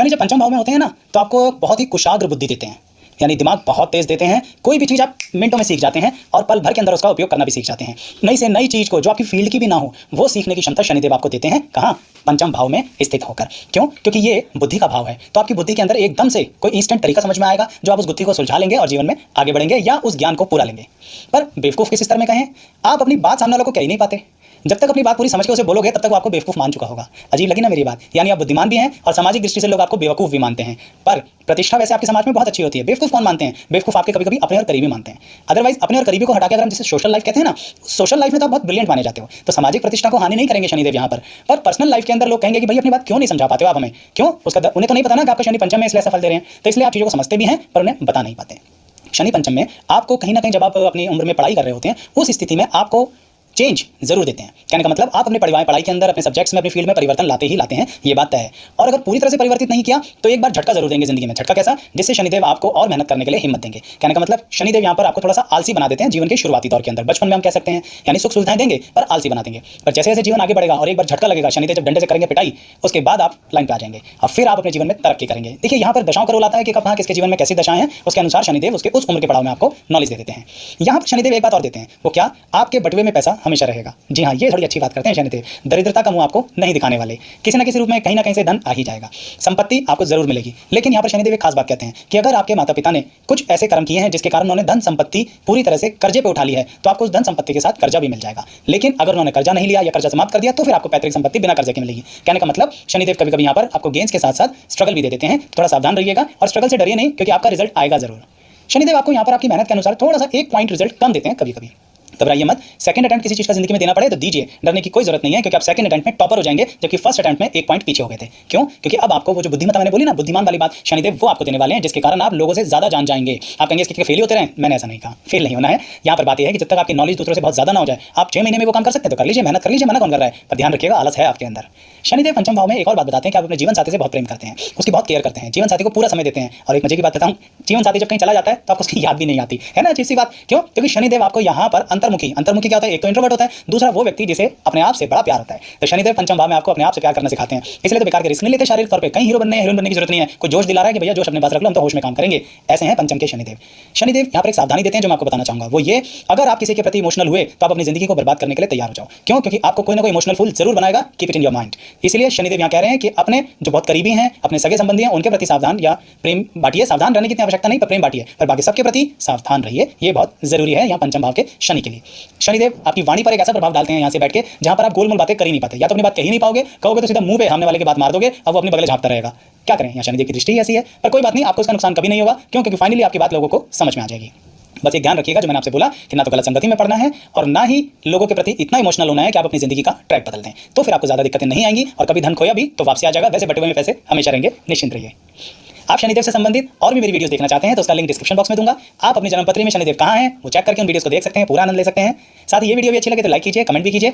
शनि जब पंचम भाव में होते हैं ना, तो आपको बहुत ही कुशाग्र बुद्धि देते हैं, यानी दिमाग बहुत तेज देते हैं। कोई भी चीज़ आप मिनटों में सीख जाते हैं और पल भर के अंदर उसका उपयोग करना भी सीख जाते हैं। नई से नई चीज़ को जो आपकी फील्ड की भी ना हो, वो सीखने की क्षमता शनिदेव आपको देते हैं। कहाँ? पंचम भाव में स्थित होकर। क्यों? क्योंकि ये बुद्धि का भाव है, तो आपकी बुद्धि के अंदर एकदम से कोई इंस्टेंट तरीका समझ में आएगा जो आप उस बुद्धि को सुलझा लेंगे और जीवन में आगे बढ़ेंगे या उस ज्ञान को पूरा लेंगे। पर बेवकूफ़ किस स्तर में कहें, आप अपनी बात सामने वालों को कह ही नहीं पाते। जब तक अपनी बात पूरी समझ के उसे बोलोगे तब तक वो आपको बेवकूफ़ मान चुका होगा। अजीब लगी ना मेरी बात? यानी आप बुद्धिमान भी हैं और सामाजिक दृष्टि से लोग आपको बेवकूफ़ भी मानते हैं, पर प्रतिष्ठा वैसे आपके समाज में बहुत अच्छी होती है। बेवकूफ़ कौन मानते हैं? बेवकूफ़ आपके कभी कभी अपने और करीबी मानते हैं। अदरवाइज अपने और करीबी को हटा के अगर हम जिसे सोशल लाइफ कहते हैं ना, सोशल लाइफ में तो आप बहुत ब्रिलियंट माने जाते हो, तो सामाजिक प्रतिष्ठा को हानि नहीं करेंगे शनिदेव यहाँ पर पर्सनल लाइफ के अंदर लोग कहेंगे कि भाई अपनी बात क्यों नहीं समझा पाते हो आप हमें? क्यों? उसका उन्हें तो नहीं पता ना कि आपका शनि पंचम में इसलिए ऐसा फल दे रहे हैं, तो इसलिए आप चीज़ों को समझते भी हैं पर उन्हें बता नहीं पाते। शनि पंचम में आपको कहीं ना कहीं जब आप अपनी उम्र में पढ़ाई कर रहे होते हैं, उस स्थिति में आपको चेंज जरूर देते हैं। कहने का मतलब आप अपने पढ़ाई के अंदर अपने सब्जेक्ट्स में अपनी फील्ड में परिवर्तन लाते ही लाते हैं, ये बात तय है। और अगर पूरी तरह से परिवर्तित नहीं किया तो एक बार झटका जरूर देंगे जिंदगी में। झटका कैसा? जिससे शनिदेव आपको और मेहनत करने के लिए हिम्मत देंगे। कहने का मतलब शनिदेव यहाँ पर आपको थोड़ा सा आलसी बना देते हैं जीवन के शुरुआती दौर के अंदर। बचपन में हम कह सकते हैं यानी सुख सुविधाएं देंगे पर आलसी बना देंगे। पर जैसे जैसे जीवन आगे बढ़ेगा और एक बार झटका लगेगा, शनिदेव जब डंडे से करेंगे पिटाई, उसके बाद आप लाइन पे आ जाएंगे और फिर आप अपने जीवन में तरक्की करेंगे। देखिए यहाँ पर दशाओं का रोल आता है कि कब किसके जीवन में कैसी दशाएं हैं, उसके अनुसार शनिदेव उसके उस उम्र के पड़ाव में आपको नॉलेज दे देते हैं। यहाँ पर शनिदेव एक बात और देते हैं, वो क्या? आपके बटुए में पैसा हमेशा रहेगा। जी हाँ, ये थोड़ी अच्छी बात करते हैं शनिदेव। दरिद्रता का मुंह आपको नहीं दिखाने वाले, किसी न किसी रूप में कहीं ना कहीं से धन आ ही जाएगा, संपत्ति आपको जरूर मिलेगी। लेकिन यहाँ पर शनिदेव एक खास बात कहते हैं कि अगर आपके माता पिता ने कुछ ऐसे कर्म किए हैं जिसके कारण उन्होंने धन संपत्ति पूरी तरह से कर्जे पे उठा ली है, तो आपको उस धन संपत्ति के साथ कर्जा भी मिल जाएगा। लेकिन अगर उन्होंने कर्जा नहीं लिया या कर्जा समाप्त कर दिया तो फिर आपको पैतृक संपत्ति बिना कर्जे की मिलेगी। कहने का मतलब शनिदेव कभी कभी यहाँ पर आपको गेंस के साथ साथ स्ट्रगल भी दे देते हैं। थोड़ा सावधान रहिएगा और स्ट्रगल से डरिए नहीं, क्योंकि आपका रिजल्ट आएगा जरूर। शनिदेव आपको यहाँ पर आपकी मेहनत के अनुसार थोड़ा सा एक पॉइंट रिजल्ट कम देते हैं कभी कभी। घबराइए मत, सेकंड अटेम्प्ट किसी चीज का जिंदगी में देना पड़े तो दीजिए, डरने की कोई जरूरत नहीं है, क्योंकि आप सेकंड अटेम्प्ट में टॉपर हो जाएंगे, जबकि फर्स्ट अटेम्प्ट में एक पॉइंट पीछे हो गए थे। क्यों? क्योंकि अब आपको वो जो बुद्धिमत्ता मैंने बोली ना, बुद्धिमान वाली बात, शनिदेव वो आपको देने वाले हैं, जिसके कारण आप लोगों से ज्यादा जान जाएंगे। आप कहेंगे इसके फेल होते रहे, मैंने ऐसा नहीं कहा, फेल नहीं होना है। यहाँ पर बात यह है कि जब तक आपकी नॉलेज दूसरों से बहुत ज्यादा ना हो जाए, आप 6 महीने में वो काम कर सकते हैं तो कर लीजिए, मेहनत कर लीजिए, मना कौन कर रहा है? पर ध्यान रखिएगा, आलस है आपके अंदर। शनिदेव पंचम भाव में एक और बात बताते हैं कि आप अपने जीवन साथी से बहुत प्रेम करते हैं, उसकी बहुत केयर करते हैं, जीवन साथी को पूरा समय देते हैं। और एक मजे की बात बताऊं, जीवन साथी जब कहीं चला जाता है तो आपको उसकी याद भी नहीं आती है ना, अच्छी सी बात। क्यों? क्योंकि शनिदेव आपको यहाँ पर अंतर्मुखी क्या होता है? एक तो इंट्रोवर्ट होता है, दूसरा वो व्यक्ति जिसे अपने आप से बड़ा प्यार होता है। तो शनिदेव पंचम भाव में आपको अपने आप से प्यार करना सिखाते हैं, इसलिए तो बेकार के रिस्क नहीं लेते शारीरिक तौर पे। कहीं हीरो बनने हीरोइन बनने की जरूरत नहीं है, कोई जोश दिला रहा है कि भैया जोश अपने पास रख लो, हम तो होश में काम करेंगे। ऐसे हैं पंचम के शनिदेव। शनिदेव यहाँ पर एक सावधानी देते हैं जो मैं आपको बताना चाहूंगा, वो ये, अगर आप किसी के प्रति इमोशनल हुए तो आप अपनी जिंदगी को बर्बाद करने के लिए तैयार हो जाओ। क्यों? क्योंकि आपको कोई ना कोई इमोशनल फूल जरूर बनाएगा, keep it in your mind. इसलिए शनिदेव यहाँ कह रहे हैं कि अपने जो बहुत करीबी हैं, अपने सगे संबंधी हैं, उनके प्रति सावधान या प्रेम बांटिए। सावधान रहने की इतनी आवश्यकता नहीं, पर प्रेम बांटिए, पर बाकी सबके प्रति सावधान रहिए, ये बहुत जरूरी है यहाँ पंचम भाव के शनि के लिए। शनिदेव आपकी वाणी पर एक ऐसा प्रभाव डालते हैं यहाँ से बैठ के, जहां पर आप गोलमोल बातें कर ही नहीं पाते, या तो अपनी बात कह ही नहीं पाओगे, कहोगे तो सीधा मुंह पे सामने वाले की बात मार दोगे, अब वो अपनी बगल झांकता रहेगा। क्या करें? यहाँ शनिदेव की दृष्टि ऐसी है, पर कोई बात नहीं, आपको इसका नुकसान कभी नहीं होगा। क्यों? क्योंकि फाइनली आपकी बात लोगों को समझ में आ जाएगी। बस एक ध्यान रखिएगा जो मैंने आपसे बोला कि ना तो गलत संगति में पड़ना है और ना ही लोगों के प्रति इतना इमोशनल होना है कि आप अपनी जिंदगी का ट्रैक बदल दें, तो फिर आपको ज्यादा दिक्कतें नहीं आएंगी। और कभी धन खोया भी तो वापसी आ जाएगा, वैसे बटुए में पैसे हमेशा रहेंगे, निश्चिंत रहिए। आप शनिदेव से संबंधित और भी मेरी वीडियोस देखना चाहते हैं तो उसका लिंक डिस्क्रिप्शन बॉक्स में दूंगा। आप अपनी जन्मपत्री में शनिदेव कहाँ हैं वो चेक करके उन वीडियोस को देख सकते हैं, पूरा आनंद ले सकते हैं। साथ ही ये वीडियो भी अच्छी लगे तो लाइक कीजिए, कमेंट भी कीजिए।